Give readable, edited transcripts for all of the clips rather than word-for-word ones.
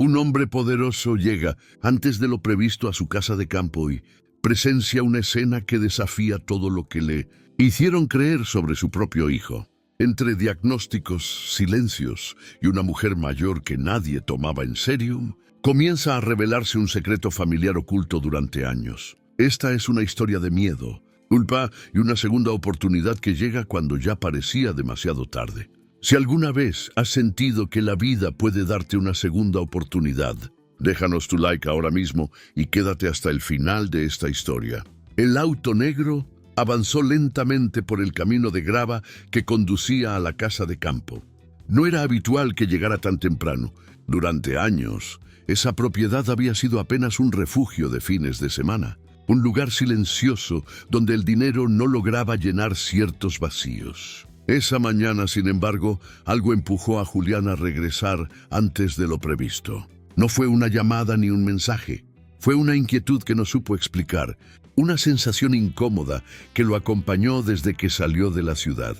Un hombre poderoso llega antes de lo previsto a su casa de campo y presencia una escena que desafía todo lo que le hicieron creer sobre su propio hijo. Entre diagnósticos, silencios y una mujer mayor que nadie tomaba en serio, comienza a revelarse un secreto familiar oculto durante años. Esta es una historia de miedo, culpa y una segunda oportunidad que llega cuando ya parecía demasiado tarde. Si alguna vez has sentido que la vida puede darte una segunda oportunidad, déjanos tu like ahora mismo y quédate hasta el final de esta historia. El auto negro avanzó lentamente por el camino de grava que conducía a la casa de campo. No era habitual que llegara tan temprano. Durante años, esa propiedad había sido apenas un refugio de fines de semana, un lugar silencioso donde el dinero no lograba llenar ciertos vacíos. Esa mañana, sin embargo, algo empujó a Julián a regresar antes de lo previsto. No fue una llamada ni un mensaje. Fue una inquietud que no supo explicar, una sensación incómoda que lo acompañó desde que salió de la ciudad.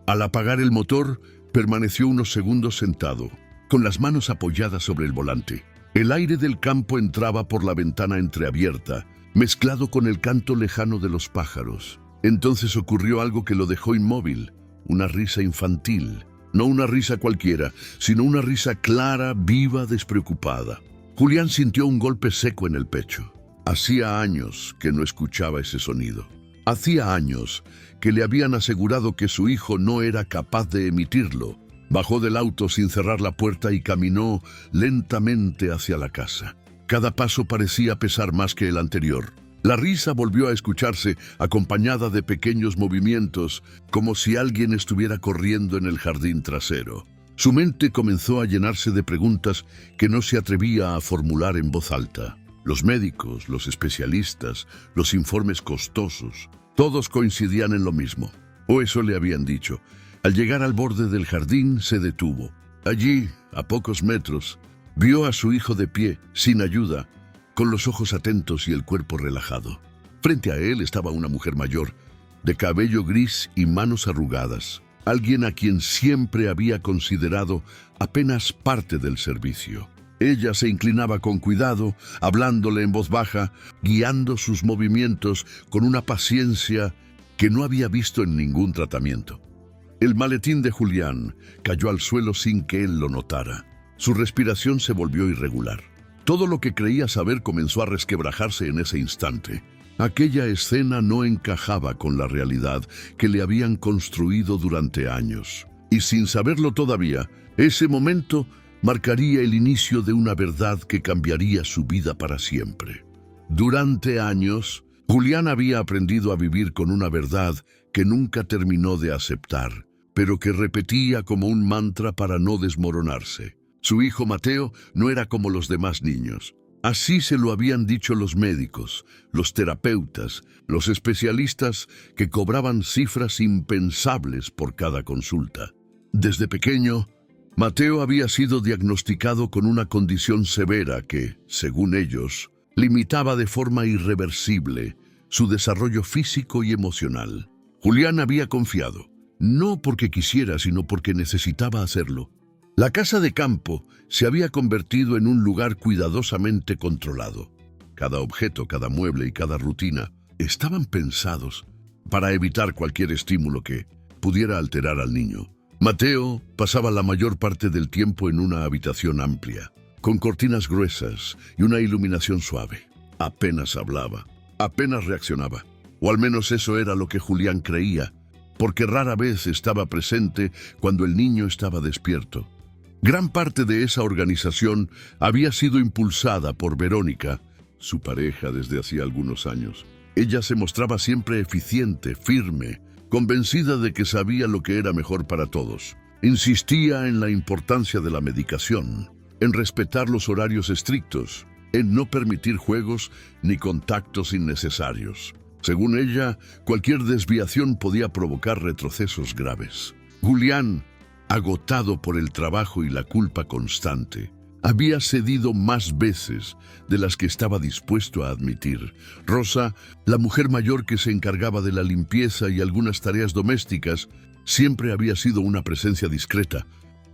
Al apagar el motor, permaneció unos segundos sentado, con las manos apoyadas sobre el volante. El aire del campo entraba por la ventana entreabierta, mezclado con el canto lejano de los pájaros. Entonces ocurrió algo que lo dejó inmóvil, una risa infantil. No una risa cualquiera, sino una risa clara, viva, despreocupada. Julián sintió un golpe seco en el pecho. Hacía años que no escuchaba ese sonido. Hacía años que le habían asegurado que su hijo no era capaz de emitirlo. Bajó del auto sin cerrar la puerta y caminó lentamente hacia la casa. Cada paso parecía pesar más que el anterior. La risa volvió a escucharse, acompañada de pequeños movimientos, como si alguien estuviera corriendo en el jardín trasero. Su mente comenzó a llenarse de preguntas que no se atrevía a formular en voz alta. Los médicos, los especialistas, los informes costosos, todos coincidían en lo mismo. O eso le habían dicho. Al llegar al borde del jardín, se detuvo. Allí, a pocos metros, vio a su hijo de pie, sin ayuda, con los ojos atentos y el cuerpo relajado. Frente a él estaba una mujer mayor, de cabello gris y manos arrugadas, alguien a quien siempre había considerado apenas parte del servicio. Ella se inclinaba con cuidado, hablándole en voz baja, guiando sus movimientos con una paciencia que no había visto en ningún tratamiento. El maletín de Julián cayó al suelo sin que él lo notara. Su respiración se volvió irregular. Todo lo que creía saber comenzó a resquebrajarse en ese instante. Aquella escena no encajaba con la realidad que le habían construido durante años. Y sin saberlo todavía, ese momento marcaría el inicio de una verdad que cambiaría su vida para siempre. Durante años, Julián había aprendido a vivir con una verdad que nunca terminó de aceptar, pero que repetía como un mantra para no desmoronarse. Su hijo Mateo no era como los demás niños. Así se lo habían dicho los médicos, los terapeutas, los especialistas que cobraban cifras impensables por cada consulta. Desde pequeño, Mateo había sido diagnosticado con una condición severa que, según ellos, limitaba de forma irreversible su desarrollo físico y emocional. Julián había confiado, no porque quisiera, sino porque necesitaba hacerlo. La casa de campo se había convertido en un lugar cuidadosamente controlado. Cada objeto, cada mueble y cada rutina estaban pensados para evitar cualquier estímulo que pudiera alterar al niño. Mateo pasaba la mayor parte del tiempo en una habitación amplia, con cortinas gruesas y una iluminación suave. Apenas hablaba, apenas reaccionaba, o al menos eso era lo que Julián creía, porque rara vez estaba presente cuando el niño estaba despierto. Gran parte de esa organización había sido impulsada por Verónica, su pareja desde hacía algunos años. Ella se mostraba siempre eficiente, firme, convencida de que sabía lo que era mejor para todos. Insistía en la importancia de la medicación, en respetar los horarios estrictos, en no permitir juegos ni contactos innecesarios. Según ella, cualquier desviación podía provocar retrocesos graves. Julián, agotado por el trabajo y la culpa constante, había cedido más veces de las que estaba dispuesto a admitir. Rosa, la mujer mayor que se encargaba de la limpieza y algunas tareas domésticas, siempre había sido una presencia discreta.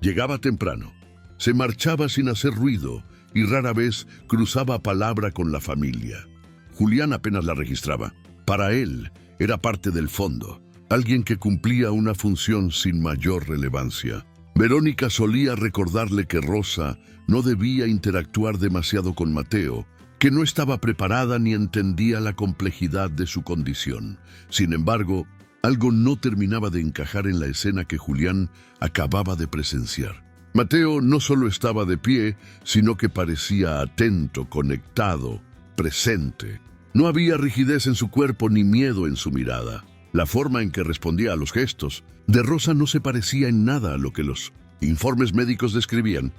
Llegaba temprano, se marchaba sin hacer ruido y rara vez cruzaba palabra con la familia. Julián apenas la registraba. Para él, era parte del fondo, alguien que cumplía una función sin mayor relevancia. Verónica solía recordarle que Rosa no debía interactuar demasiado con Mateo, que no estaba preparada ni entendía la complejidad de su condición. Sin embargo, algo no terminaba de encajar en la escena que Julián acababa de presenciar. Mateo no solo estaba de pie, sino que parecía atento, conectado, presente. No había rigidez en su cuerpo ni miedo en su mirada. La forma en que respondía a los gestos de Rosa no se parecía en nada a lo que los informes médicos describían.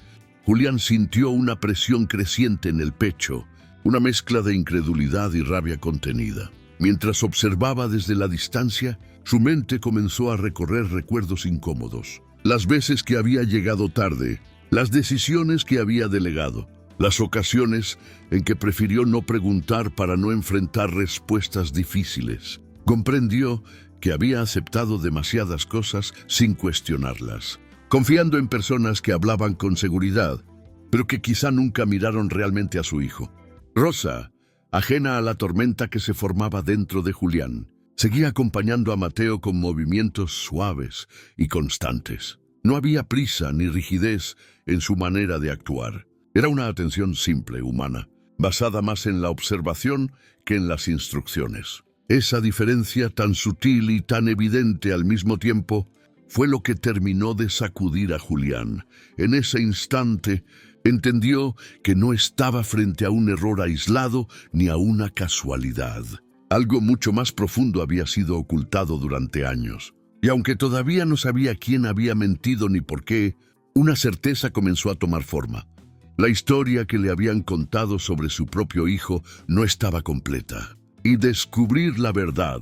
Julián sintió una presión creciente en el pecho, una mezcla de incredulidad y rabia contenida. Mientras observaba desde la distancia, su mente comenzó a recorrer recuerdos incómodos. Las veces que había llegado tarde, las decisiones que había delegado, las ocasiones en que prefirió no preguntar para no enfrentar respuestas difíciles. Comprendió que había aceptado demasiadas cosas sin cuestionarlas, confiando en personas que hablaban con seguridad, pero que quizá nunca miraron realmente a su hijo. Rosa, ajena a la tormenta que se formaba dentro de Julián, seguía acompañando a Mateo con movimientos suaves y constantes. No había prisa ni rigidez en su manera de actuar. Era una atención simple, humana, basada más en la observación que en las instrucciones. Esa diferencia tan sutil y tan evidente al mismo tiempo fue lo que terminó de sacudir a Julián. En ese instante entendió que no estaba frente a un error aislado ni a una casualidad. Algo mucho más profundo había sido ocultado durante años. Y aunque todavía no sabía quién había mentido ni por qué, una certeza comenzó a tomar forma. La historia que le habían contado sobre su propio hijo no estaba completa. Y descubrir la verdad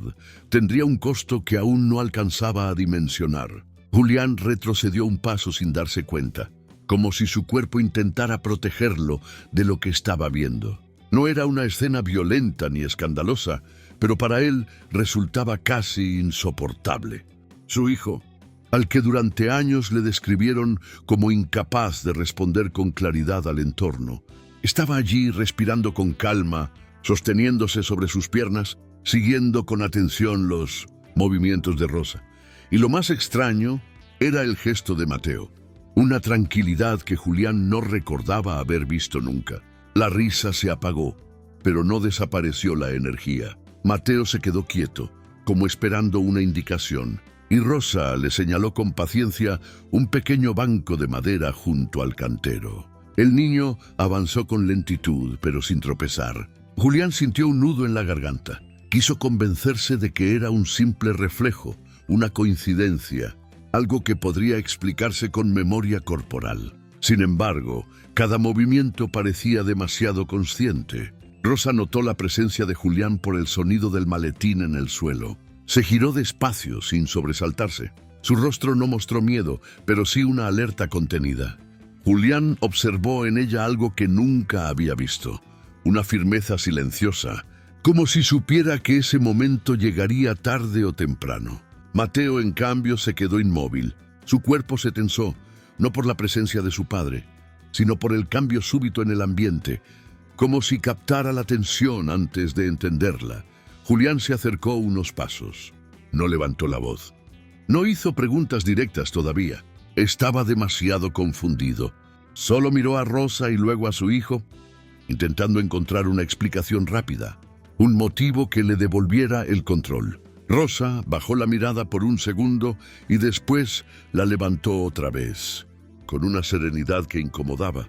tendría un costo que aún no alcanzaba a dimensionar. Julián retrocedió un paso sin darse cuenta, como si su cuerpo intentara protegerlo de lo que estaba viendo. No era una escena violenta ni escandalosa, pero para él resultaba casi insoportable. Su hijo, al que durante años le describieron como incapaz de responder con claridad al entorno, estaba allí respirando con calma, sosteniéndose sobre sus piernas, siguiendo con atención los movimientos de Rosa. Y lo más extraño era el gesto de Mateo, una tranquilidad que Julián no recordaba haber visto nunca. La risa se apagó, pero no desapareció la energía. Mateo se quedó quieto, como esperando una indicación, y Rosa le señaló con paciencia un pequeño banco de madera junto al cantero. El niño avanzó con lentitud, pero sin tropezar. Julián sintió un nudo en la garganta. Quiso convencerse de que era un simple reflejo, una coincidencia, algo que podría explicarse con memoria corporal. Sin embargo, cada movimiento parecía demasiado consciente. Rosa notó la presencia de Julián por el sonido del maletín en el suelo. Se giró despacio, sin sobresaltarse. Su rostro no mostró miedo, pero sí una alerta contenida. Julián observó en ella algo que nunca había visto, una firmeza silenciosa, como si supiera que ese momento llegaría tarde o temprano. Mateo, en cambio, se quedó inmóvil. Su cuerpo se tensó, no por la presencia de su padre, sino por el cambio súbito en el ambiente, como si captara la tensión antes de entenderla. Julián se acercó unos pasos. No levantó la voz. No hizo preguntas directas todavía. Estaba demasiado confundido. Solo miró a Rosa y luego a su hijo, intentando encontrar una explicación rápida, un motivo que le devolviera el control. Rosa bajó la mirada por un segundo y después la levantó otra vez, con una serenidad que incomodaba.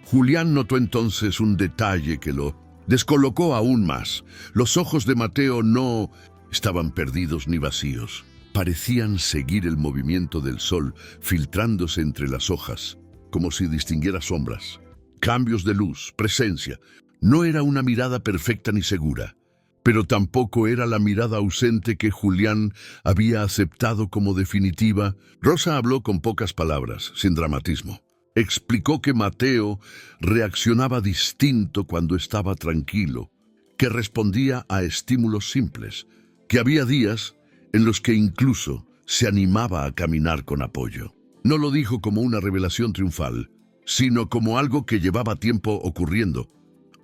Julián notó entonces un detalle que lo descolocó aún más. Los ojos de Mateo no estaban perdidos ni vacíos. Parecían seguir el movimiento del sol, filtrándose entre las hojas, como si distinguiera sombras, cambios de luz, presencia. No era una mirada perfecta ni segura, pero tampoco era la mirada ausente que Julián había aceptado como definitiva. Rosa habló con pocas palabras, sin dramatismo. Explicó que Mateo reaccionaba distinto cuando estaba tranquilo, que respondía a estímulos simples, que había días en los que incluso se animaba a caminar con apoyo. No lo dijo como una revelación triunfal, sino como algo que llevaba tiempo ocurriendo,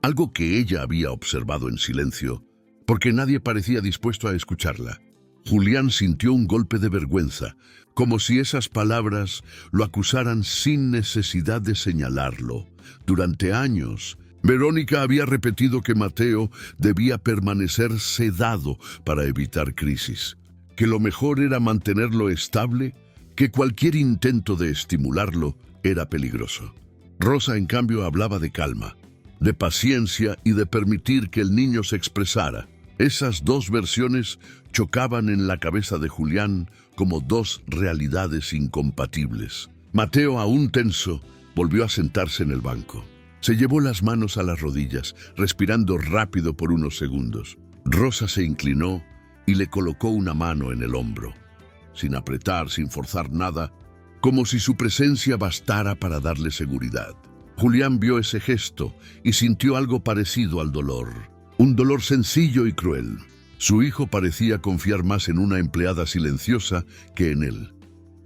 algo que ella había observado en silencio, porque nadie parecía dispuesto a escucharla. Julián sintió un golpe de vergüenza, como si esas palabras lo acusaran sin necesidad de señalarlo. Durante años, Verónica había repetido que Mateo debía permanecer sedado para evitar crisis, que lo mejor era mantenerlo estable, que cualquier intento de estimularlo era peligroso. Rosa, en cambio, hablaba de calma, de paciencia y de permitir que el niño se expresara. Esas dos versiones chocaban en la cabeza de Julián como dos realidades incompatibles. Mateo, aún tenso, volvió a sentarse en el banco. Se llevó las manos a las rodillas, respirando rápido por unos segundos. Rosa se inclinó y le colocó una mano en el hombro, sin apretar, sin forzar nada, como si su presencia bastara para darle seguridad. Julián vio ese gesto y sintió algo parecido al dolor. Un dolor sencillo y cruel. Su hijo parecía confiar más en una empleada silenciosa que en él.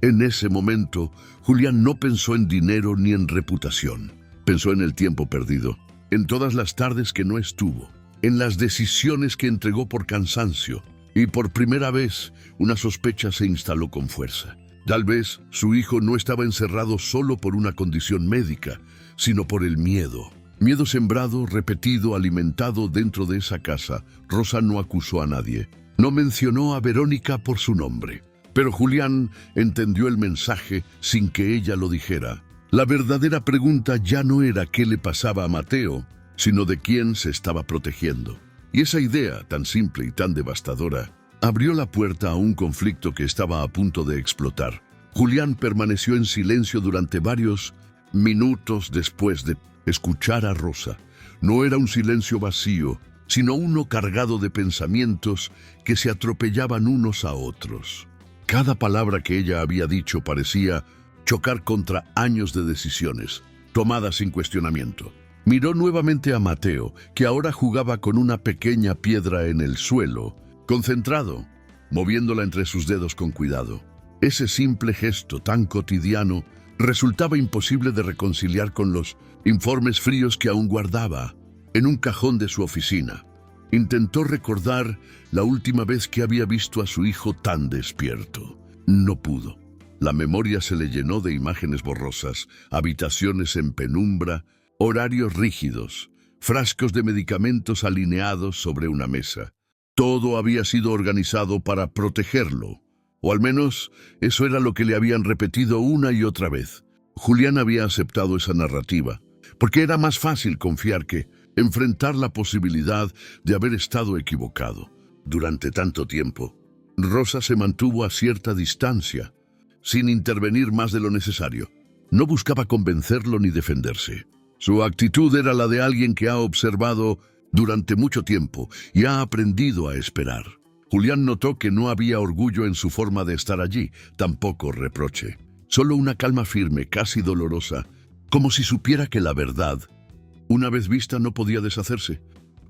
En ese momento, Julián no pensó en dinero ni en reputación. Pensó en el tiempo perdido, en todas las tardes que no estuvo, en las decisiones que entregó por cansancio, y por primera vez una sospecha se instaló con fuerza. Tal vez su hijo no estaba encerrado solo por una condición médica, sino por el miedo. Miedo sembrado, repetido, alimentado dentro de esa casa. Rosa no acusó a nadie. No mencionó a Verónica por su nombre. Pero Julián entendió el mensaje sin que ella lo dijera. La verdadera pregunta ya no era qué le pasaba a Mateo, sino de quién se estaba protegiendo. Y esa idea, tan simple y tan devastadora, abrió la puerta a un conflicto que estaba a punto de explotar. Julián permaneció en silencio durante varios minutos después de escuchar a Rosa. No era un silencio vacío, sino uno cargado de pensamientos que se atropellaban unos a otros. Cada palabra que ella había dicho parecía chocar contra años de decisiones, tomadas sin cuestionamiento. Miró nuevamente a Mateo, que ahora jugaba con una pequeña piedra en el suelo, concentrado, moviéndola entre sus dedos con cuidado. Ese simple gesto tan cotidiano resultaba imposible de reconciliar con los informes fríos que aún guardaba en un cajón de su oficina. Intentó recordar la última vez que había visto a su hijo tan despierto. No pudo. La memoria se le llenó de imágenes borrosas, habitaciones en penumbra, horarios rígidos, frascos de medicamentos alineados sobre una mesa. Todo había sido organizado para protegerlo, o al menos eso era lo que le habían repetido una y otra vez. Julián había aceptado esa narrativa, porque era más fácil confiar que enfrentar la posibilidad de haber estado equivocado. Durante tanto tiempo, Rosa se mantuvo a cierta distancia, sin intervenir más de lo necesario. No buscaba convencerlo ni defenderse. Su actitud era la de alguien que ha observado durante mucho tiempo y ha aprendido a esperar. Julián notó que no había orgullo en su forma de estar allí, tampoco reproche. Solo una calma firme, casi dolorosa, como si supiera que la verdad, una vez vista, no podía deshacerse.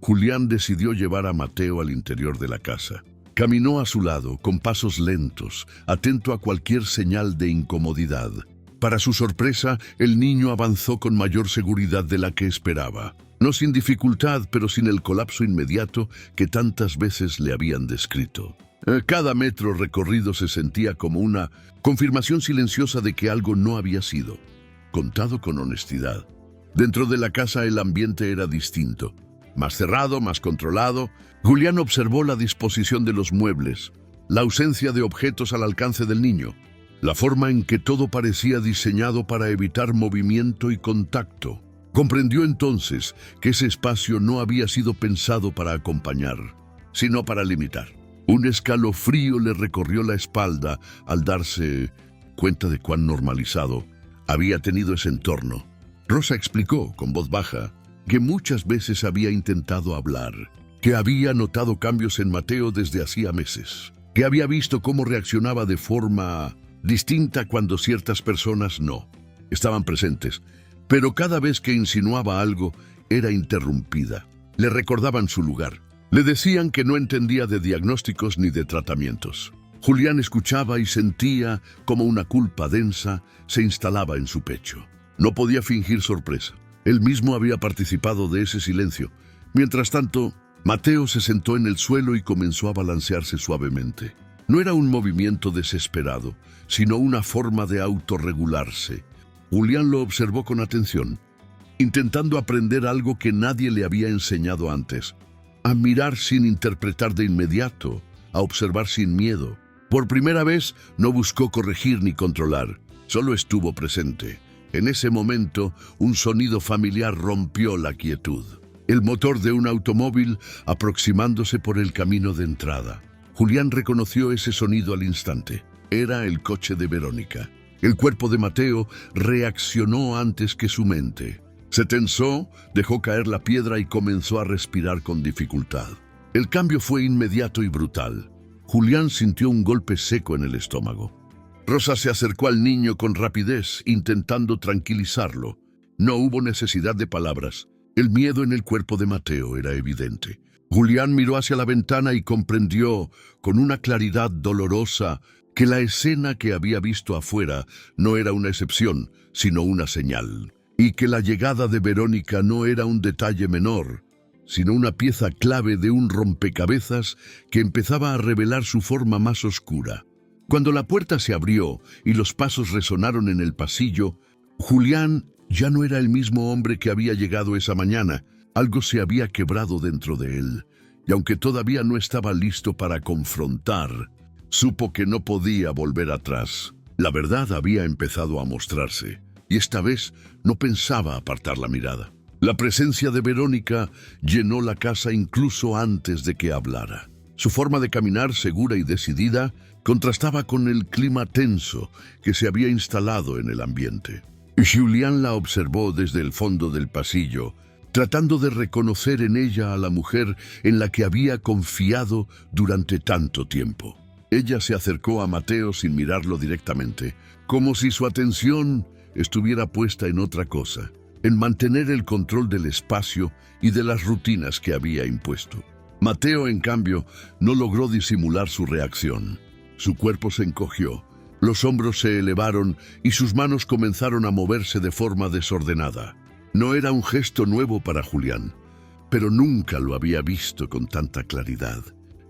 Julián decidió llevar a Mateo al interior de la casa. Caminó a su lado, con pasos lentos, atento a cualquier señal de incomodidad. Para su sorpresa, el niño avanzó con mayor seguridad de la que esperaba. No sin dificultad, pero sin el colapso inmediato que tantas veces le habían descrito. Cada metro recorrido se sentía como una confirmación silenciosa de que algo no había sido contado con honestidad. Dentro de la casa el ambiente era distinto, más cerrado, más controlado. Julián observó la disposición de los muebles, la ausencia de objetos al alcance del niño, la forma en que todo parecía diseñado para evitar movimiento y contacto. Comprendió entonces que ese espacio no había sido pensado para acompañar, sino para limitar. Un escalofrío le recorrió la espalda al darse cuenta de cuán normalizado había tenido ese entorno. Rosa explicó, con voz baja, que muchas veces había intentado hablar, que había notado cambios en Mateo desde hacía meses, que había visto cómo reaccionaba de forma distinta cuando ciertas personas no estaban presentes, pero cada vez que insinuaba algo era interrumpida. Le recordaban su lugar. Le decían que no entendía de diagnósticos ni de tratamientos. Julián escuchaba y sentía como una culpa densa se instalaba en su pecho. No podía fingir sorpresa. Él mismo había participado de ese silencio. Mientras tanto, Mateo se sentó en el suelo y comenzó a balancearse suavemente. No era un movimiento desesperado, sino una forma de autorregularse. Julián lo observó con atención, intentando aprender algo que nadie le había enseñado antes. A mirar sin interpretar de inmediato, a observar sin miedo. Por primera vez no buscó corregir ni controlar, solo estuvo presente. En ese momento, un sonido familiar rompió la quietud. El motor de un automóvil aproximándose por el camino de entrada. Julián reconoció ese sonido al instante. Era el coche de Verónica. El cuerpo de Mateo reaccionó antes que su mente. Se tensó, dejó caer la piedra y comenzó a respirar con dificultad. El cambio fue inmediato y brutal. Julián sintió un golpe seco en el estómago. Rosa se acercó al niño con rapidez, intentando tranquilizarlo. No hubo necesidad de palabras. El miedo en el cuerpo de Mateo era evidente. Julián miró hacia la ventana y comprendió, con una claridad dolorosa, que la escena que había visto afuera no era una excepción, sino una señal, y que la llegada de Verónica no era un detalle menor, sino una pieza clave de un rompecabezas que empezaba a revelar su forma más oscura. Cuando la puerta se abrió y los pasos resonaron en el pasillo, Julián ya no era el mismo hombre que había llegado esa mañana. Algo se había quebrado dentro de él, y aunque todavía no estaba listo para confrontar, supo que no podía volver atrás. La verdad había empezado a mostrarse, y esta vez no pensaba apartar la mirada. La presencia de Verónica llenó la casa incluso antes de que hablara. Su forma de caminar, segura y decidida, contrastaba con el clima tenso que se había instalado en el ambiente. Julián la observó desde el fondo del pasillo, tratando de reconocer en ella a la mujer en la que había confiado durante tanto tiempo. Ella se acercó a Mateo sin mirarlo directamente, como si su atención estuviera puesta en otra cosa, en mantener el control del espacio y de las rutinas que había impuesto. Mateo, en cambio, no logró disimular su reacción. Su cuerpo se encogió, los hombros se elevaron y sus manos comenzaron a moverse de forma desordenada. No era un gesto nuevo para Julián, pero nunca lo había visto con tanta claridad,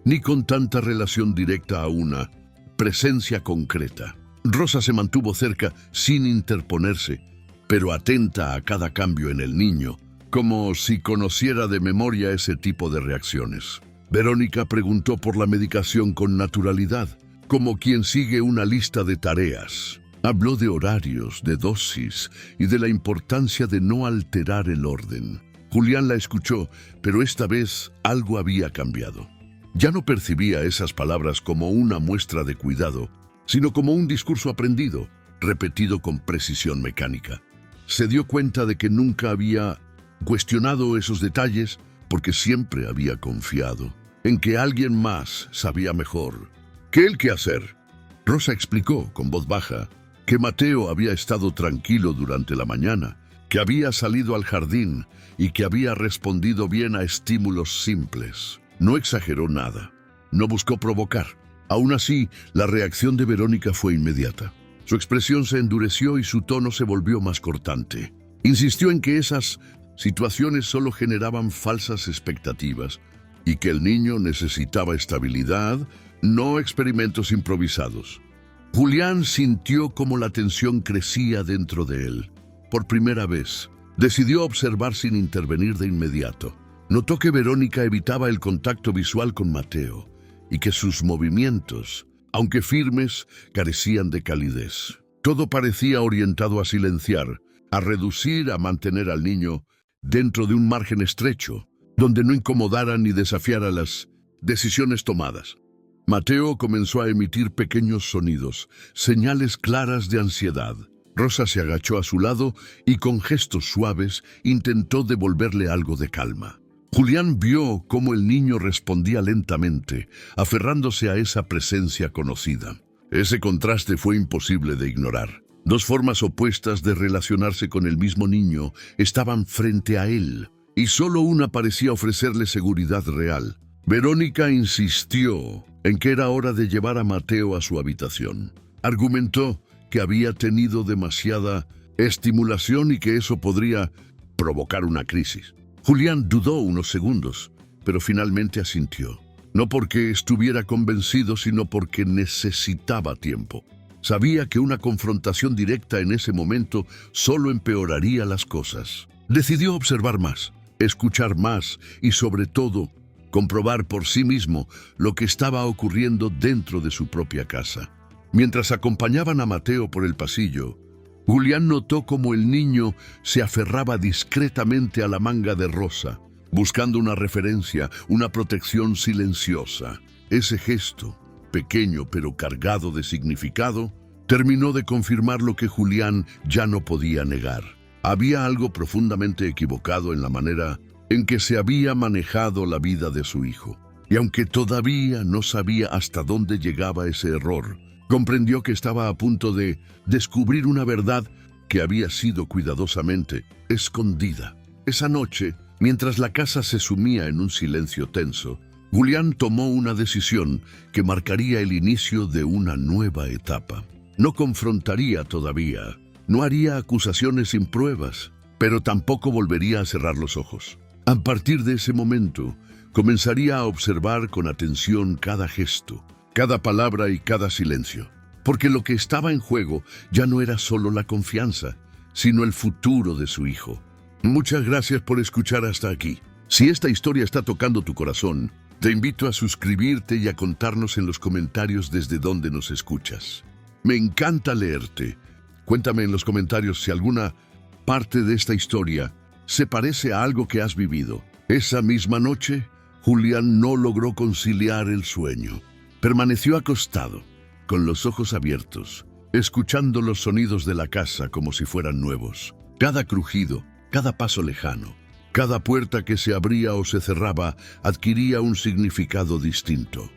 ni con tanta relación directa a una presencia concreta. Rosa se mantuvo cerca sin interponerse, pero atenta a cada cambio en el niño, como si conociera de memoria ese tipo de reacciones. Verónica preguntó por la medicación con naturalidad, como quien sigue una lista de tareas. Habló de horarios, de dosis y de la importancia de no alterar el orden. Julián la escuchó, pero esta vez algo había cambiado. Ya no percibía esas palabras como una muestra de cuidado, sino como un discurso aprendido, repetido con precisión mecánica. Se dio cuenta de que nunca había cuestionado esos detalles porque siempre había confiado en que alguien más sabía mejor que él qué hacer. Rosa explicó con voz baja que Mateo había estado tranquilo durante la mañana, que había salido al jardín y que había respondido bien a estímulos simples. No exageró nada, no buscó provocar. Aún así, la reacción de Verónica fue inmediata. Su expresión se endureció y su tono se volvió más cortante. Insistió en que esas situaciones solo generaban falsas expectativas y que el niño necesitaba estabilidad, no experimentos improvisados. Julián sintió cómo la tensión crecía dentro de él. Por primera vez, decidió observar sin intervenir de inmediato. Notó que Verónica evitaba el contacto visual con Mateo y que sus movimientos, aunque firmes, carecían de calidez. Todo parecía orientado a silenciar, a reducir, a mantener al niño dentro de un margen estrecho, donde no incomodara ni desafiara las decisiones tomadas. Mateo comenzó a emitir pequeños sonidos, señales claras de ansiedad. Rosa se agachó a su lado y con gestos suaves intentó devolverle algo de calma. Julián vio cómo el niño respondía lentamente, aferrándose a esa presencia conocida. Ese contraste fue imposible de ignorar. Dos formas opuestas de relacionarse con el mismo niño estaban frente a él, y solo una parecía ofrecerle seguridad real. Verónica insistió en que era hora de llevar a Mateo a su habitación. Argumentó que había tenido demasiada estimulación y que eso podría provocar una crisis. Julián dudó unos segundos, pero finalmente asintió. No porque estuviera convencido, sino porque necesitaba tiempo. Sabía que una confrontación directa en ese momento solo empeoraría las cosas. Decidió observar más, escuchar más y, sobre todo, comprobar por sí mismo lo que estaba ocurriendo dentro de su propia casa. Mientras acompañaban a Mateo por el pasillo, Julián notó cómo el niño se aferraba discretamente a la manga de Rosa, buscando una referencia, una protección silenciosa. Ese gesto, pequeño pero cargado de significado, terminó de confirmar lo que Julián ya no podía negar. Había algo profundamente equivocado en la manera en que se había manejado la vida de su hijo. Y aunque todavía no sabía hasta dónde llegaba ese error, comprendió que estaba a punto de descubrir una verdad que había sido cuidadosamente escondida. Esa noche, mientras la casa se sumía en un silencio tenso, Julián tomó una decisión que marcaría el inicio de una nueva etapa. No confrontaría todavía, no haría acusaciones sin pruebas, pero tampoco volvería a cerrar los ojos. A partir de ese momento, comenzaría a observar con atención cada gesto, cada palabra y cada silencio, porque lo que estaba en juego ya no era solo la confianza, sino el futuro de su hijo. Muchas gracias por escuchar hasta aquí. Si esta historia está tocando tu corazón, te invito a suscribirte y a contarnos en los comentarios desde dónde nos escuchas. Me encanta leerte. Cuéntame en los comentarios si alguna parte de esta historia se parece a algo que has vivido. Esa misma noche, Julián no logró conciliar el sueño. Permaneció acostado, con los ojos abiertos, escuchando los sonidos de la casa como si fueran nuevos. Cada crujido, cada paso lejano, cada puerta que se abría o se cerraba adquiría un significado distinto.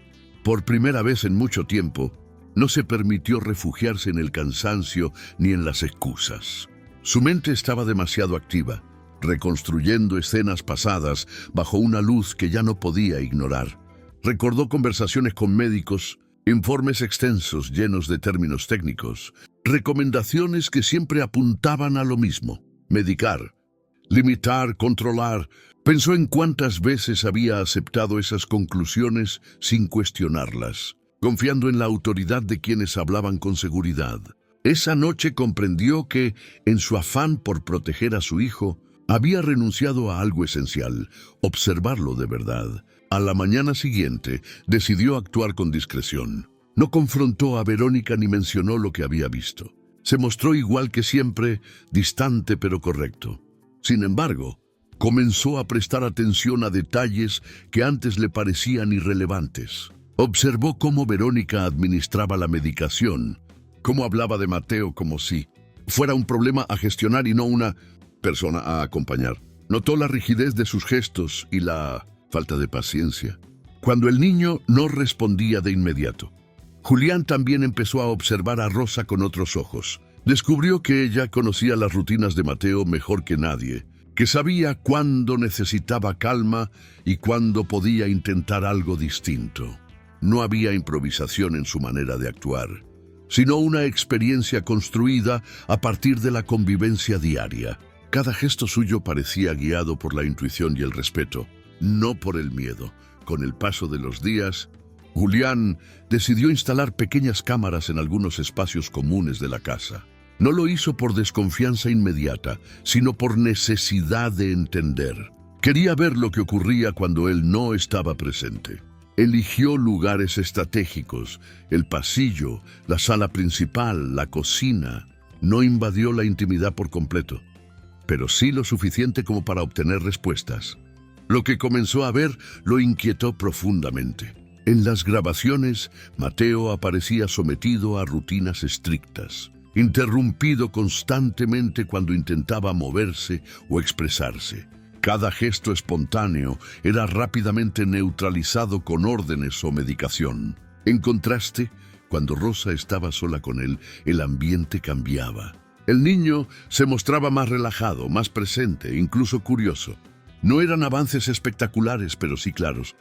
Por primera vez en mucho tiempo, no se permitió refugiarse en el cansancio ni en las excusas. Su mente estaba demasiado activa, reconstruyendo escenas pasadas bajo una luz que ya no podía ignorar. Recordó conversaciones con médicos, informes extensos llenos de términos técnicos, recomendaciones que siempre apuntaban a lo mismo: medicar, limitar, controlar. Pensó en cuántas veces había aceptado esas conclusiones sin cuestionarlas, confiando en la autoridad de quienes hablaban con seguridad. Esa noche comprendió que, en su afán por proteger a su hijo, había renunciado a algo esencial: observarlo de verdad. A la mañana siguiente, decidió actuar con discreción. No confrontó a Verónica ni mencionó lo que había visto. Se mostró igual que siempre, distante pero correcto. Sin embargo, comenzó a prestar atención a detalles que antes le parecían irrelevantes. Observó cómo Verónica administraba la medicación, cómo hablaba de Mateo como si fuera un problema a gestionar y no una persona a acompañar. Notó la rigidez de sus gestos y la falta de paciencia cuando el niño no respondía de inmediato. Julián también empezó a observar a Rosa con otros ojos. Descubrió que ella conocía las rutinas de Mateo mejor que nadie, que sabía cuándo necesitaba calma y cuándo podía intentar algo distinto. No había improvisación en su manera de actuar, sino una experiencia construida a partir de la convivencia diaria. Cada gesto suyo parecía guiado por la intuición y el respeto, no por el miedo. Con el paso de los días, Julián decidió instalar pequeñas cámaras en algunos espacios comunes de la casa. No lo hizo por desconfianza inmediata, sino por necesidad de entender. Quería ver lo que ocurría cuando él no estaba presente. Eligió lugares estratégicos: el pasillo, la sala principal, la cocina. No invadió la intimidad por completo, pero sí lo suficiente como para obtener respuestas. Lo que comenzó a ver lo inquietó profundamente. En las grabaciones, Mateo aparecía sometido a rutinas estrictas, interrumpido constantemente cuando intentaba moverse o expresarse. Cada gesto espontáneo era rápidamente neutralizado con órdenes o medicación. En contraste, cuando Rosa estaba sola con él, el ambiente cambiaba. El niño se mostraba más relajado, más presente, incluso curioso. No eran avances espectaculares, pero sí claros.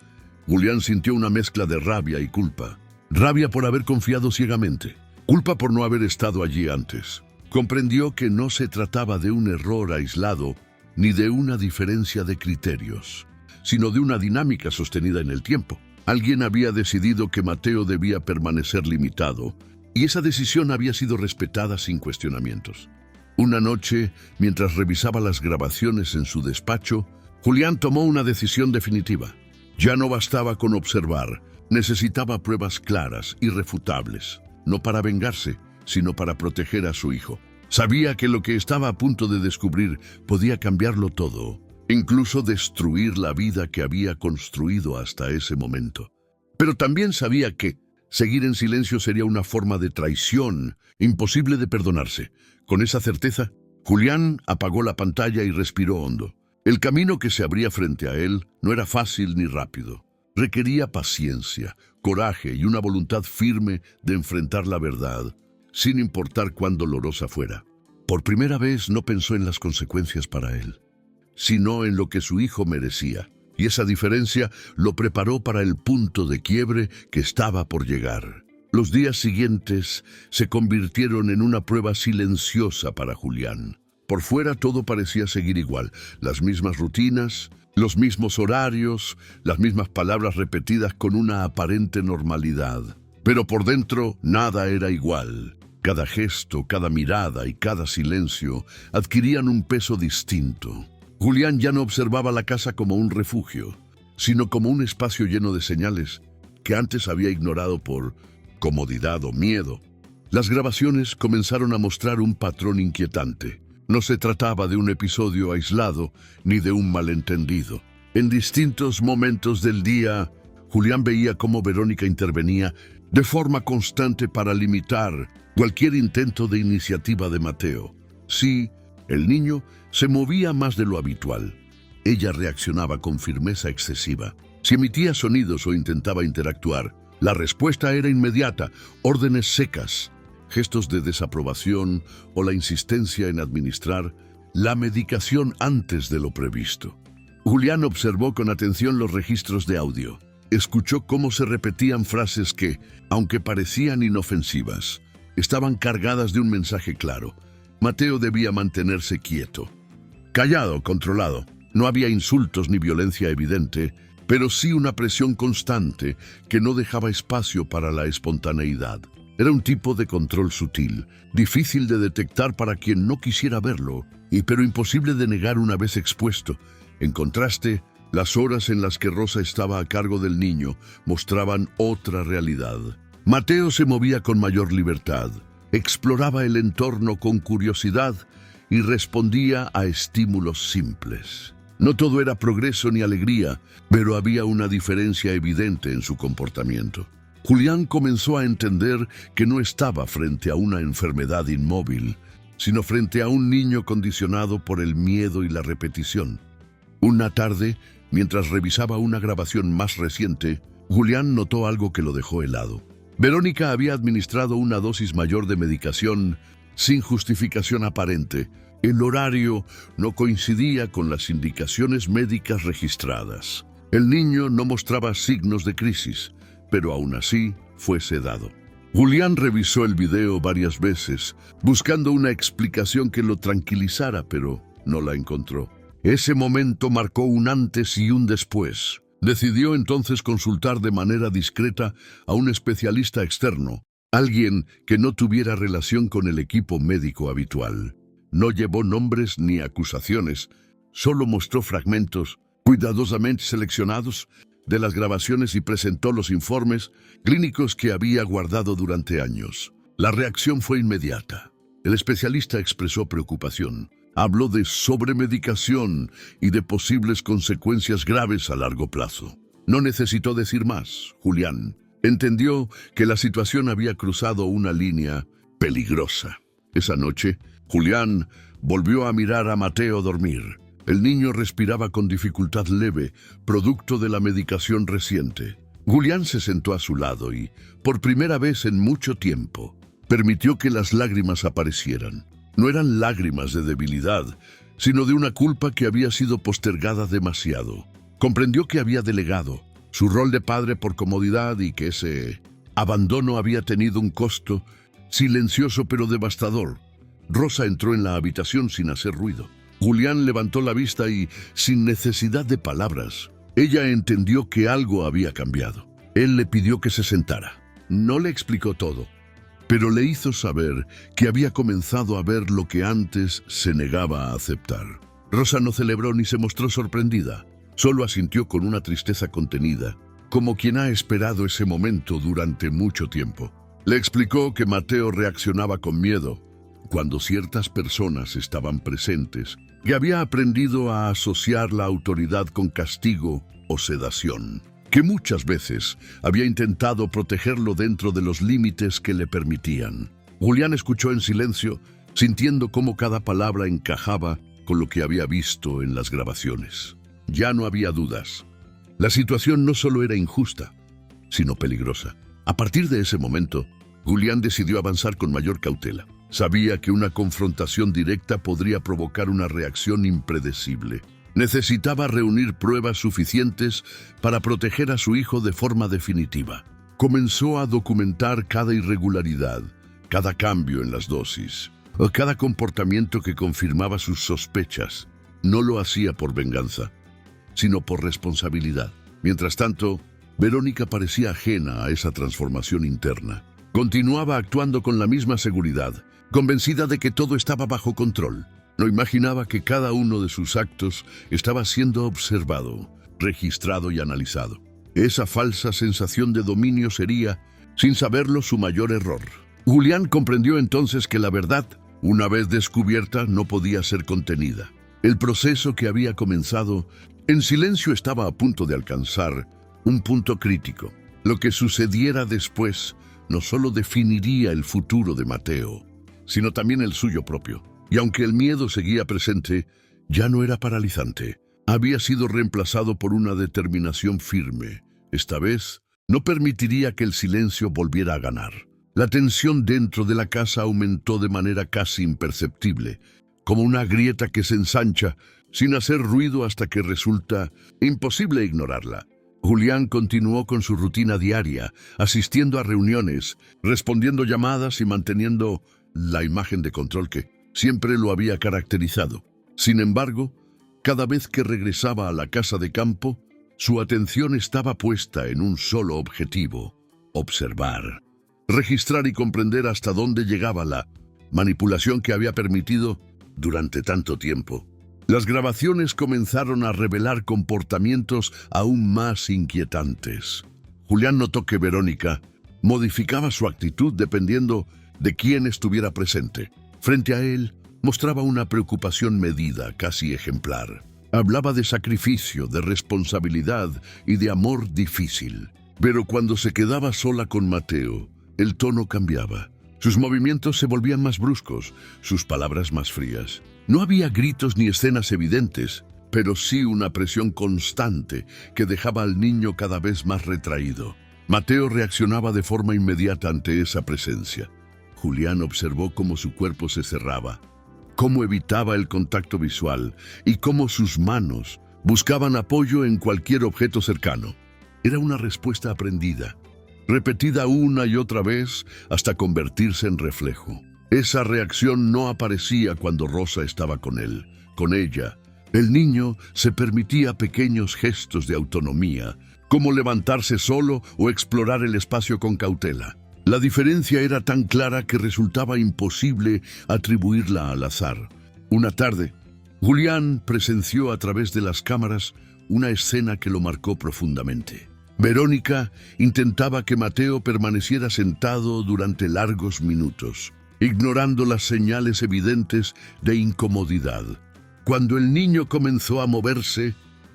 Julián sintió una mezcla de rabia y culpa. Rabia por haber confiado ciegamente. Culpa por no haber estado allí antes. Comprendió que no se trataba de un error aislado ni de una diferencia de criterios, sino de una dinámica sostenida en el tiempo. Alguien había decidido que Mateo debía permanecer limitado, y esa decisión había sido respetada sin cuestionamientos. Una noche, mientras revisaba las grabaciones en su despacho, Julián tomó una decisión definitiva. Ya no bastaba con observar, necesitaba pruebas claras, irrefutables, no para vengarse, sino para proteger a su hijo. Sabía que lo que estaba a punto de descubrir podía cambiarlo todo, incluso destruir la vida que había construido hasta ese momento. Pero también sabía que seguir en silencio sería una forma de traición, imposible de perdonarse. Con esa certeza, Julián apagó la pantalla y respiró hondo. El camino que se abría frente a él no era fácil ni rápido. Requería paciencia, coraje y una voluntad firme de enfrentar la verdad, sin importar cuán dolorosa fuera. Por primera vez no pensó en las consecuencias para él, sino en lo que su hijo merecía, y esa diferencia lo preparó para el punto de quiebre que estaba por llegar. Los días siguientes se convirtieron en una prueba silenciosa para Julián. Por fuera todo parecía seguir igual, las mismas rutinas, los mismos horarios, las mismas palabras repetidas con una aparente normalidad. Pero por dentro nada era igual. Cada gesto, cada mirada y cada silencio adquirían un peso distinto. Julián ya no observaba la casa como un refugio, sino como un espacio lleno de señales que antes había ignorado por comodidad o miedo. Las grabaciones comenzaron a mostrar un patrón inquietante. No se trataba de un episodio aislado ni de un malentendido. En distintos momentos del día, Julián veía cómo Verónica intervenía de forma constante para limitar cualquier intento de iniciativa de Mateo. Sí, el niño se movía más de lo habitual. Ella reaccionaba con firmeza excesiva. Si emitía sonidos o intentaba interactuar, la respuesta era inmediata, órdenes secas, gestos de desaprobación o la insistencia en administrar la medicación antes de lo previsto. Julián observó con atención los registros de audio. Escuchó cómo se repetían frases que, aunque parecían inofensivas, estaban cargadas de un mensaje claro. Mateo debía mantenerse quieto. Callado, controlado. No había insultos ni violencia evidente, pero sí una presión constante que no dejaba espacio para la espontaneidad. Era un tipo de control sutil, difícil de detectar para quien no quisiera verlo, pero imposible de negar una vez expuesto. En contraste, las horas en las que Rosa estaba a cargo del niño mostraban otra realidad. Mateo se movía con mayor libertad, exploraba el entorno con curiosidad y respondía a estímulos simples. No todo era progreso ni alegría, pero había una diferencia evidente en su comportamiento. Julián comenzó a entender que no estaba frente a una enfermedad inmóvil, sino frente a un niño condicionado por el miedo y la repetición. Una tarde, mientras revisaba una grabación más reciente, Julián notó algo que lo dejó helado. Verónica había administrado una dosis mayor de medicación sin justificación aparente. El horario no coincidía con las indicaciones médicas registradas. El niño no mostraba signos de crisis, pero aún así fue sedado. Julián revisó el video varias veces, buscando una explicación que lo tranquilizara, pero no la encontró. Ese momento marcó un antes y un después. Decidió entonces consultar de manera discreta a un especialista externo, alguien que no tuviera relación con el equipo médico habitual. No llevó nombres ni acusaciones, solo mostró fragmentos cuidadosamente seleccionados de las grabaciones y presentó los informes clínicos que había guardado durante años. La reacción fue inmediata. El especialista expresó preocupación. Habló de sobremedicación y de posibles consecuencias graves a largo plazo. No necesitó decir más. Julián entendió que la situación había cruzado una línea peligrosa. Esa noche, Julián volvió a mirar a Mateo dormir. El niño respiraba con dificultad leve, producto de la medicación reciente. Julián se sentó a su lado y, por primera vez en mucho tiempo, permitió que las lágrimas aparecieran. No eran lágrimas de debilidad, sino de una culpa que había sido postergada demasiado. Comprendió que había delegado su rol de padre por comodidad y que ese abandono había tenido un costo silencioso pero devastador. Rosa entró en la habitación sin hacer ruido. Julián levantó la vista y, sin necesidad de palabras, ella entendió que algo había cambiado. Él le pidió que se sentara. No le explicó todo, pero le hizo saber que había comenzado a ver lo que antes se negaba a aceptar. Rosa no celebró ni se mostró sorprendida, solo asintió con una tristeza contenida, como quien ha esperado ese momento durante mucho tiempo. Le explicó que Mateo reaccionaba con miedo cuando ciertas personas estaban presentes, que había aprendido a asociar la autoridad con castigo o sedación, que muchas veces había intentado protegerlo dentro de los límites que le permitían. Julián escuchó en silencio, sintiendo cómo cada palabra encajaba con lo que había visto en las grabaciones. Ya no había dudas. La situación no solo era injusta, sino peligrosa. A partir de ese momento, Julián decidió avanzar con mayor cautela. Sabía que una confrontación directa podría provocar una reacción impredecible. Necesitaba reunir pruebas suficientes para proteger a su hijo de forma definitiva. Comenzó a documentar cada irregularidad, cada cambio en las dosis, o cada comportamiento que confirmaba sus sospechas. No lo hacía por venganza, sino por responsabilidad. Mientras tanto, Verónica parecía ajena a esa transformación interna. Continuaba actuando con la misma seguridad, convencida de que todo estaba bajo control. No imaginaba que cada uno de sus actos estaba siendo observado, registrado y analizado. Esa falsa sensación de dominio sería, sin saberlo, su mayor error. Julián comprendió entonces que la verdad, una vez descubierta, no podía ser contenida. El proceso que había comenzado en silencio estaba a punto de alcanzar un punto crítico. Lo que sucediera después no solo definiría el futuro de Mateo, sino también el suyo propio. Y aunque el miedo seguía presente, ya no era paralizante. Había sido reemplazado por una determinación firme. Esta vez, no permitiría que el silencio volviera a ganar. La tensión dentro de la casa aumentó de manera casi imperceptible, como una grieta que se ensancha sin hacer ruido hasta que resulta imposible ignorarla. Julián continuó con su rutina diaria, asistiendo a reuniones, respondiendo llamadas y manteniendo la imagen de control que siempre lo había caracterizado. Sin embargo, cada vez que regresaba a la casa de campo, su atención estaba puesta en un solo objetivo: observar, registrar y comprender hasta dónde llegaba la manipulación que había permitido durante tanto tiempo. Las grabaciones comenzaron a revelar comportamientos aún más inquietantes. Julián notó que Verónica modificaba su actitud dependiendo de quién estuviera presente. Frente a él, mostraba una preocupación medida, casi ejemplar. Hablaba de sacrificio, de responsabilidad y de amor difícil. Pero cuando se quedaba sola con Mateo, el tono cambiaba. Sus movimientos se volvían más bruscos, sus palabras más frías. No había gritos ni escenas evidentes, pero sí una presión constante que dejaba al niño cada vez más retraído. Mateo reaccionaba de forma inmediata ante esa presencia. Julián observó cómo su cuerpo se cerraba, cómo evitaba el contacto visual y cómo sus manos buscaban apoyo en cualquier objeto cercano. Era una respuesta aprendida, repetida una y otra vez hasta convertirse en reflejo. Esa reacción no aparecía cuando Rosa estaba con él, con ella. El niño se permitía pequeños gestos de autonomía, como levantarse solo o explorar el espacio con cautela. La diferencia era tan clara que resultaba imposible atribuirla al azar. Una tarde, Julián presenció a través de las cámaras una escena que lo marcó profundamente. Verónica intentaba que Mateo permaneciera sentado durante largos minutos, ignorando las señales evidentes de incomodidad. Cuando el niño comenzó a moverse,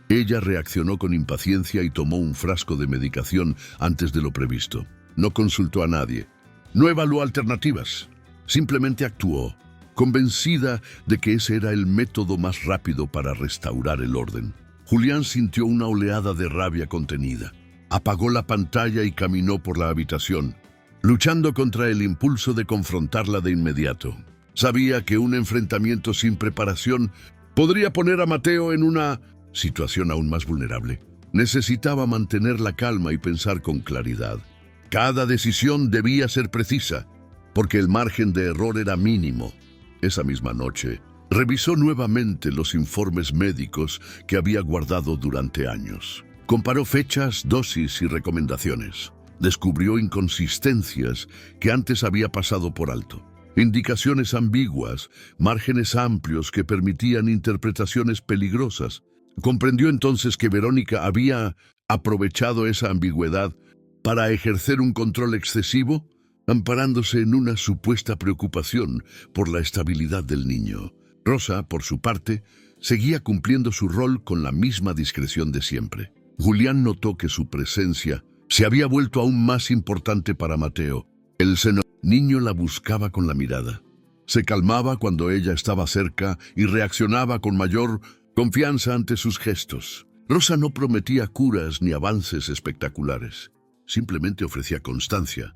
ella reaccionó con impaciencia y tomó un frasco de medicación antes de lo previsto. No consultó a nadie, no evaluó alternativas, simplemente actuó, convencida de que ese era el método más rápido para restaurar el orden. Julián sintió una oleada de rabia contenida. Apagó la pantalla y caminó por la habitación, luchando contra el impulso de confrontarla de inmediato. Sabía que un enfrentamiento sin preparación podría poner a Mateo en una situación aún más vulnerable. Necesitaba mantener la calma y pensar con claridad. Cada decisión debía ser precisa, porque el margen de error era mínimo. Esa misma noche, revisó nuevamente los informes médicos que había guardado durante años. Comparó fechas, dosis y recomendaciones. Descubrió inconsistencias que antes había pasado por alto. Indicaciones ambiguas, márgenes amplios que permitían interpretaciones peligrosas. Comprendió entonces que Verónica había aprovechado esa ambigüedad para ejercer un control excesivo, amparándose en una supuesta preocupación por la estabilidad del niño. Rosa, por su parte, seguía cumpliendo su rol con la misma discreción de siempre. Julián notó que su presencia se había vuelto aún más importante para Mateo. El niño la buscaba con la mirada. Se calmaba cuando ella estaba cerca y reaccionaba con mayor confianza ante sus gestos. Rosa no prometía curas ni avances espectaculares. Simplemente ofrecía constancia,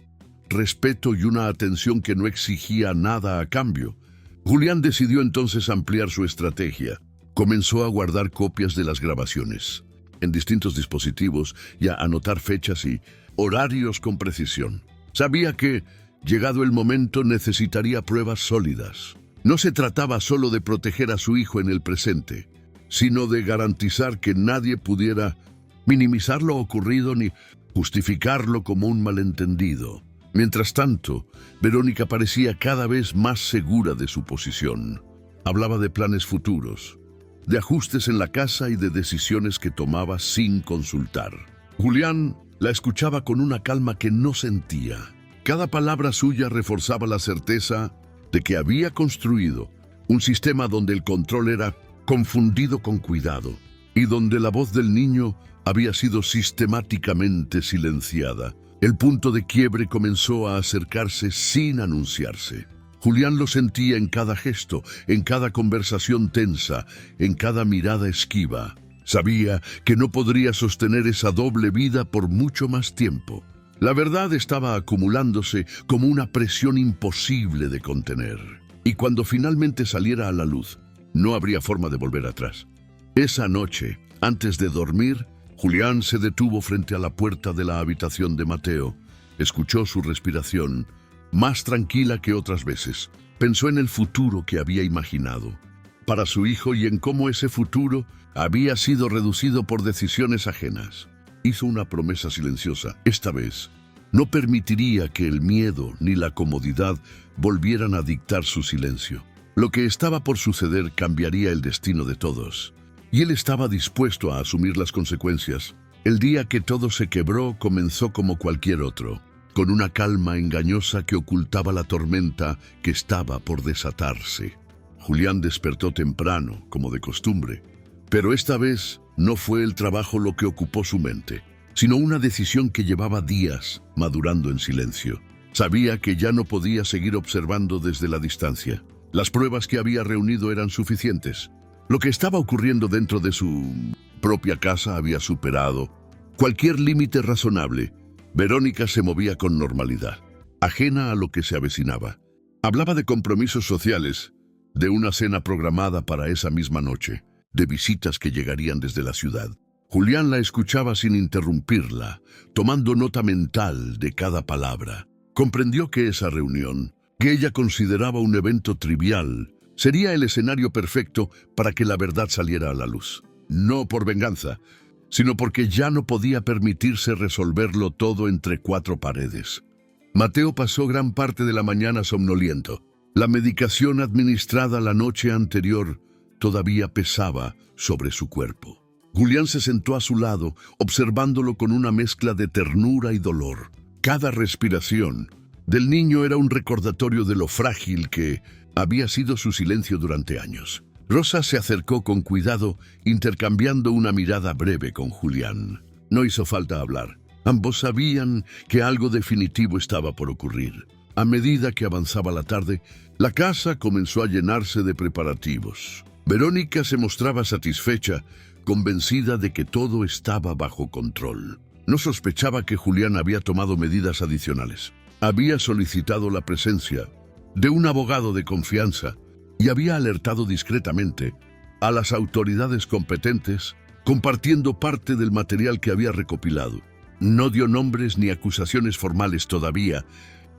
respeto y una atención que no exigía nada a cambio. Julián decidió entonces ampliar su estrategia. Comenzó a guardar copias de las grabaciones en distintos dispositivos y a anotar fechas y horarios con precisión. Sabía que, llegado el momento, necesitaría pruebas sólidas. No se trataba solo de proteger a su hijo en el presente, sino de garantizar que nadie pudiera minimizar lo ocurrido ni justificarlo como un malentendido. Mientras tanto, Verónica parecía cada vez más segura de su posición. Hablaba de planes futuros, de ajustes en la casa y de decisiones que tomaba sin consultar. Julián la escuchaba con una calma que no sentía. Cada palabra suya reforzaba la certeza de que había construido un sistema donde el control era confundido con cuidado y donde la voz del niño había sido sistemáticamente silenciada. El punto de quiebre comenzó a acercarse sin anunciarse. Julián lo sentía en cada gesto, en cada conversación tensa, en cada mirada esquiva. Sabía que no podría sostener esa doble vida por mucho más tiempo. La verdad estaba acumulándose como una presión imposible de contener. Y cuando finalmente saliera a la luz, no habría forma de volver atrás. Esa noche, antes de dormir, Julián se detuvo frente a la puerta de la habitación de Mateo. Escuchó su respiración, más tranquila que otras veces. Pensó en el futuro que había imaginado para su hijo y en cómo ese futuro había sido reducido por decisiones ajenas. Hizo una promesa silenciosa. Esta vez, no permitiría que el miedo ni la comodidad volvieran a dictar su silencio. Lo que estaba por suceder cambiaría el destino de todos, y él estaba dispuesto a asumir las consecuencias. El día que todo se quebró comenzó como cualquier otro, con una calma engañosa que ocultaba la tormenta que estaba por desatarse. Julián despertó temprano, como de costumbre, pero esta vez no fue el trabajo lo que ocupó su mente, sino una decisión que llevaba días madurando en silencio. Sabía que ya no podía seguir observando desde la distancia. Las pruebas que había reunido eran suficientes. Lo que estaba ocurriendo dentro de su propia casa había superado cualquier límite razonable. Verónica se movía con normalidad, ajena a lo que se avecinaba. Hablaba de compromisos sociales, de una cena programada para esa misma noche, de visitas que llegarían desde la ciudad. Julián la escuchaba sin interrumpirla, tomando nota mental de cada palabra. Comprendió que esa reunión, que ella consideraba un evento trivial, sería el escenario perfecto para que la verdad saliera a la luz. No por venganza, sino porque ya no podía permitirse resolverlo todo entre cuatro paredes. Mateo pasó gran parte de la mañana somnoliento. La medicación administrada la noche anterior todavía pesaba sobre su cuerpo. Julián se sentó a su lado, observándolo con una mezcla de ternura y dolor. Cada respiración del niño era un recordatorio de lo frágil que había sido su silencio durante años. Rosa se acercó con cuidado, intercambiando una mirada breve con Julián. No hizo falta hablar. Ambos sabían que algo definitivo estaba por ocurrir. A medida que avanzaba la tarde, la casa comenzó a llenarse de preparativos. Verónica se mostraba satisfecha, convencida de que todo estaba bajo control. No sospechaba que Julián había tomado medidas adicionales. Había solicitado la presencia de un abogado de confianza y había alertado discretamente a las autoridades competentes, compartiendo parte del material que había recopilado. No dio nombres ni acusaciones formales todavía,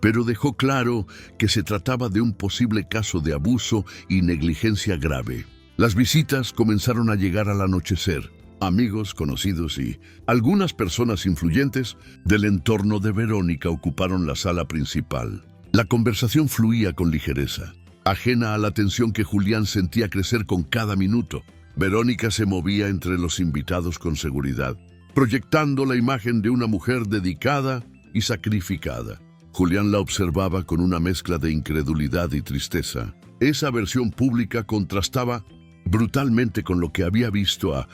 pero dejó claro que se trataba de un posible caso de abuso y negligencia grave. Las visitas comenzaron a llegar al anochecer. Amigos, conocidos y algunas personas influyentes del entorno de Verónica ocuparon la sala principal. La conversación fluía con ligereza, ajena a la tensión que Julián sentía crecer con cada minuto. Verónica se movía entre los invitados con seguridad, proyectando la imagen de una mujer dedicada y sacrificada. Julián la observaba con una mezcla de incredulidad y tristeza. Esa versión pública contrastaba brutalmente con lo que había visto a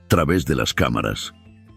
través de las cámaras.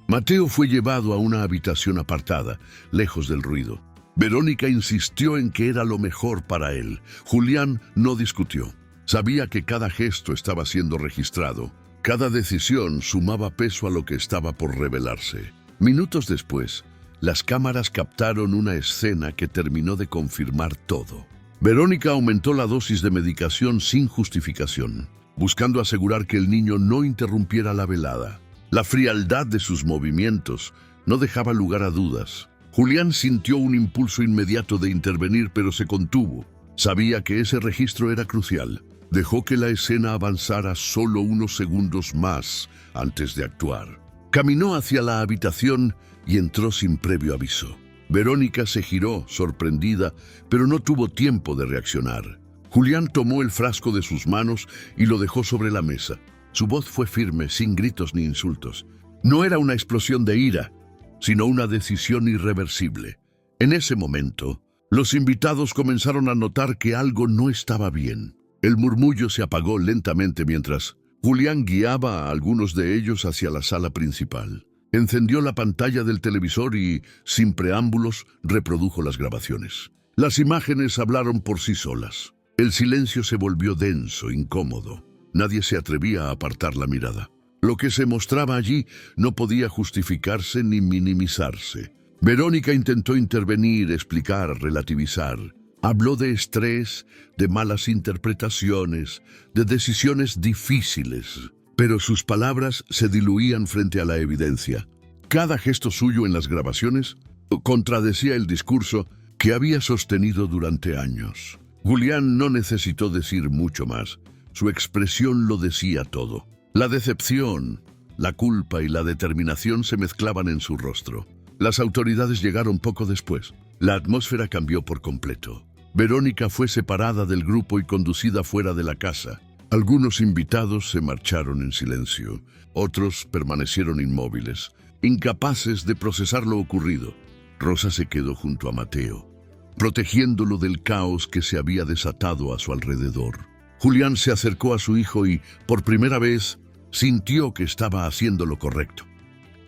Mateo fue llevado a una habitación apartada, lejos del ruido. Verónica insistió en que era lo mejor para él. Julián no discutió. Sabía que cada gesto estaba siendo registrado. Cada decisión sumaba peso a lo que estaba por revelarse. Minutos después, las cámaras captaron una escena que terminó de confirmar todo. Verónica aumentó la dosis de medicación sin justificación, buscando asegurar que el niño no interrumpiera la velada. La frialdad de sus movimientos no dejaba lugar a dudas. Julián sintió un impulso inmediato de intervenir, pero se contuvo. Sabía que ese registro era crucial. Dejó que la escena avanzara solo unos segundos más antes de actuar. Caminó hacia la habitación y entró sin previo aviso. Verónica se giró, sorprendida, pero no tuvo tiempo de reaccionar. Julián tomó el frasco de sus manos y lo dejó sobre la mesa. Su voz fue firme, sin gritos ni insultos. No era una explosión de ira, sino una decisión irreversible. En ese momento, los invitados comenzaron a notar que algo no estaba bien. El murmullo se apagó lentamente mientras Julián guiaba a algunos de ellos hacia la sala principal. Encendió la pantalla del televisor y, sin preámbulos, reprodujo las grabaciones. Las imágenes hablaron por sí solas. El silencio se volvió denso, incómodo. Nadie se atrevía a apartar la mirada. Lo que se mostraba allí no podía justificarse ni minimizarse. Verónica intentó intervenir, explicar, relativizar. Habló de estrés, de malas interpretaciones, de decisiones difíciles, pero sus palabras se diluían frente a la evidencia. Cada gesto suyo en las grabaciones contradecía el discurso que había sostenido durante años. Julián no necesitó decir mucho más. Su expresión lo decía todo. La decepción, la culpa y la determinación se mezclaban en su rostro. Las autoridades llegaron poco después. La atmósfera cambió por completo. Verónica fue separada del grupo y conducida fuera de la casa. Algunos invitados se marcharon en silencio. Otros permanecieron inmóviles, incapaces de procesar lo ocurrido. Rosa se quedó junto a Mateo, protegiéndolo del caos que se había desatado a su alrededor. Julián se acercó a su hijo y, por primera vez, sintió que estaba haciendo lo correcto,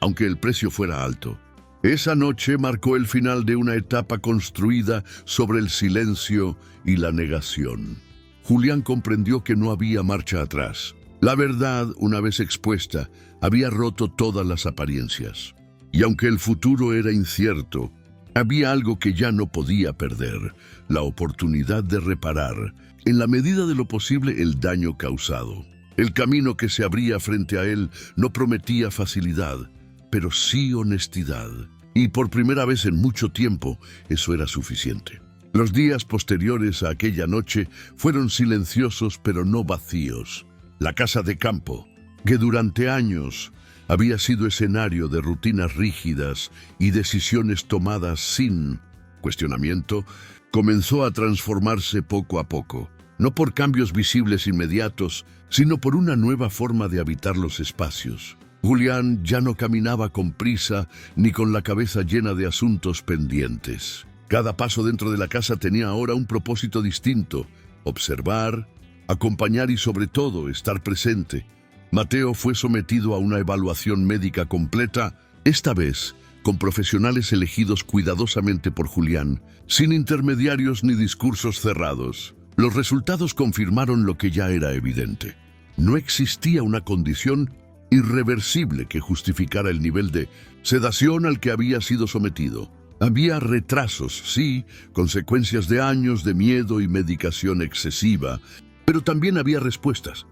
aunque el precio fuera alto. Esa noche marcó el final de una etapa construida sobre el silencio y la negación. Julián comprendió que no había marcha atrás. La verdad, una vez expuesta, había roto todas las apariencias. Y aunque el futuro era incierto, había algo que ya no podía perder: la oportunidad de reparar, en la medida de lo posible, el daño causado. El camino que se abría frente a él no prometía facilidad, pero sí honestidad. Y por primera vez en mucho tiempo, eso era suficiente. Los días posteriores a aquella noche fueron silenciosos pero no vacíos. La casa de campo, que durante años había sido escenario de rutinas rígidas y decisiones tomadas sin cuestionamiento, comenzó a transformarse poco a poco, no por cambios visibles inmediatos, sino por una nueva forma de habitar los espacios. Julián ya no caminaba con prisa ni con la cabeza llena de asuntos pendientes. Cada paso dentro de la casa tenía ahora un propósito distinto: observar, acompañar y sobre todo estar presente. Mateo fue sometido a una evaluación médica completa, esta vez con profesionales elegidos cuidadosamente por Julián, sin intermediarios ni discursos cerrados. Los resultados confirmaron lo que ya era evidente. No existía una condición irreversible que justificara el nivel de sedación al que había sido sometido. Había retrasos, sí, consecuencias de años de miedo y medicación excesiva, pero también había respuestas,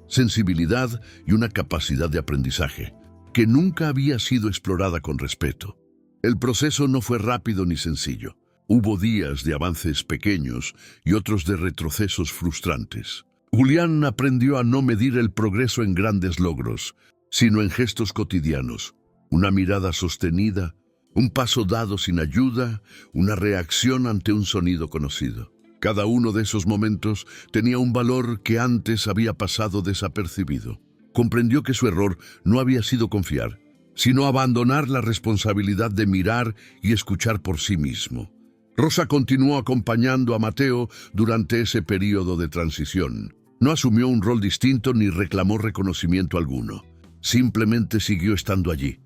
sensibilidad y una capacidad de aprendizaje que nunca había sido explorada con respeto. El proceso no fue rápido ni sencillo. Hubo días de avances pequeños y otros de retrocesos frustrantes. Julián aprendió a no medir el progreso en grandes logros, sino en gestos cotidianos. Una mirada sostenida, un paso dado sin ayuda, una reacción ante un sonido conocido. Cada uno de esos momentos tenía un valor que antes había pasado desapercibido. Comprendió que su error no había sido confiar, sino abandonar la responsabilidad de mirar y escuchar por sí mismo. Rosa continuó acompañando a Mateo durante ese período de transición. No asumió un rol distinto ni reclamó reconocimiento alguno. Simplemente siguió estando allí,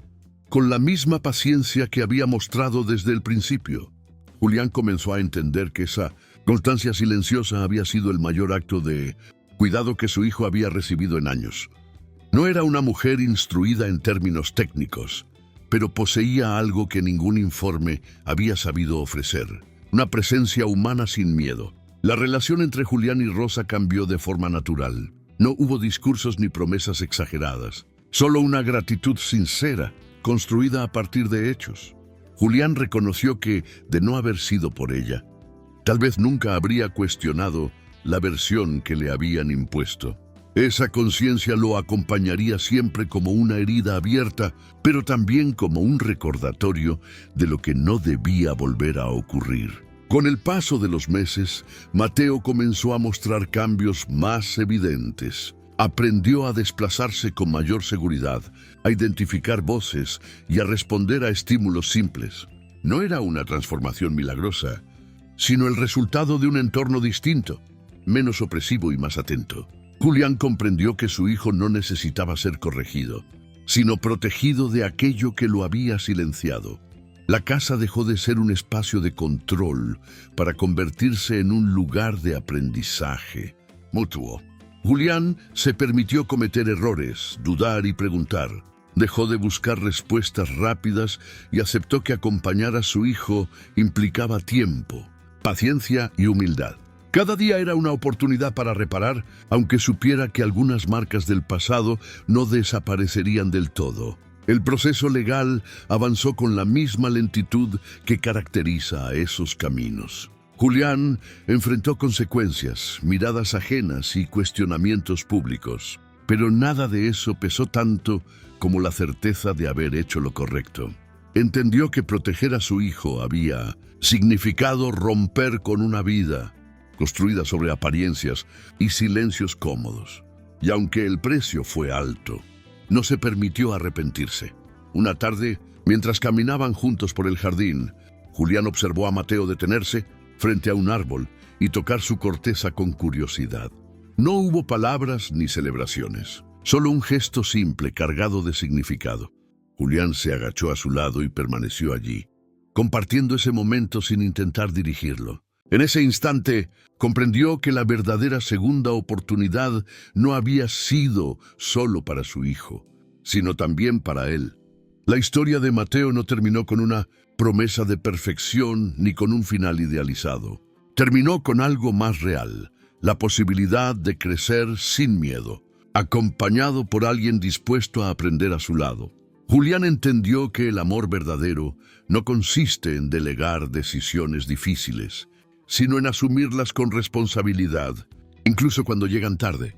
con la misma paciencia que había mostrado desde el principio. Julián comenzó a entender que esa constancia silenciosa había sido el mayor acto de cuidado que su hijo había recibido en años. No era una mujer instruida en términos técnicos, pero poseía algo que ningún informe había sabido ofrecer: una presencia humana sin miedo. La relación entre Julián y Rosa cambió de forma natural. No hubo discursos ni promesas exageradas, solo una gratitud sincera, construida a partir de hechos. Julián reconoció que, de no haber sido por ella, tal vez nunca habría cuestionado la versión que le habían impuesto. Esa conciencia lo acompañaría siempre como una herida abierta, pero también como un recordatorio de lo que no debía volver a ocurrir. Con el paso de los meses, Mateo comenzó a mostrar cambios más evidentes. Aprendió a desplazarse con mayor seguridad, a identificar voces y a responder a estímulos simples. No era una transformación milagrosa, sino el resultado de un entorno distinto, menos opresivo y más atento. Julián comprendió que su hijo no necesitaba ser corregido, sino protegido de aquello que lo había silenciado. La casa dejó de ser un espacio de control para convertirse en un lugar de aprendizaje mutuo. Julián se permitió cometer errores, dudar y preguntar. Dejó de buscar respuestas rápidas y aceptó que acompañar a su hijo implicaba tiempo, paciencia y humildad. Cada día era una oportunidad para reparar, aunque supiera que algunas marcas del pasado no desaparecerían del todo. El proceso legal avanzó con la misma lentitud que caracteriza a esos caminos. Julián enfrentó consecuencias, miradas ajenas y cuestionamientos públicos, pero nada de eso pesó tanto como la certeza de haber hecho lo correcto. Entendió que proteger a su hijo había significado romper con una vida construida sobre apariencias y silencios cómodos. Y aunque el precio fue alto, no se permitió arrepentirse. Una tarde, mientras caminaban juntos por el jardín, Julián observó a Mateo detenerse frente a un árbol y tocar su corteza con curiosidad. No hubo palabras ni celebraciones, solo un gesto simple cargado de significado. Julián se agachó a su lado y permaneció allí, compartiendo ese momento sin intentar dirigirlo. En ese instante, comprendió que la verdadera segunda oportunidad no había sido solo para su hijo, sino también para él. La historia de Mateo no terminó con una promesa de perfección ni con un final idealizado. Terminó con algo más real, la posibilidad de crecer sin miedo, acompañado por alguien dispuesto a aprender a su lado. Julián entendió que el amor verdadero no consiste en delegar decisiones difíciles, sino en asumirlas con responsabilidad, incluso cuando llegan tarde.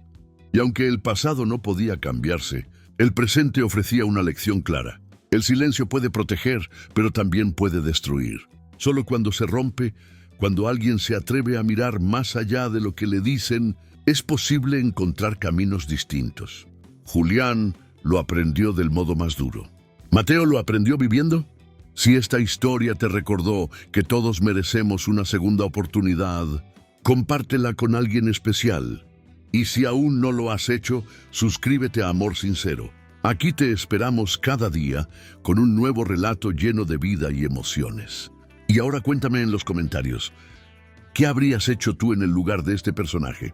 Y aunque el pasado no podía cambiarse, el presente ofrecía una lección clara. El silencio puede proteger, pero también puede destruir. Solo cuando se rompe, cuando alguien se atreve a mirar más allá de lo que le dicen, es posible encontrar caminos distintos. Julián lo aprendió del modo más duro. ¿Mateo lo aprendió viviendo? Si esta historia te recordó que todos merecemos una segunda oportunidad, compártela con alguien especial. Y si aún no lo has hecho, suscríbete a Amor Sincero. Aquí te esperamos cada día con un nuevo relato lleno de vida y emociones. Y ahora cuéntame en los comentarios, ¿qué habrías hecho tú en el lugar de este personaje?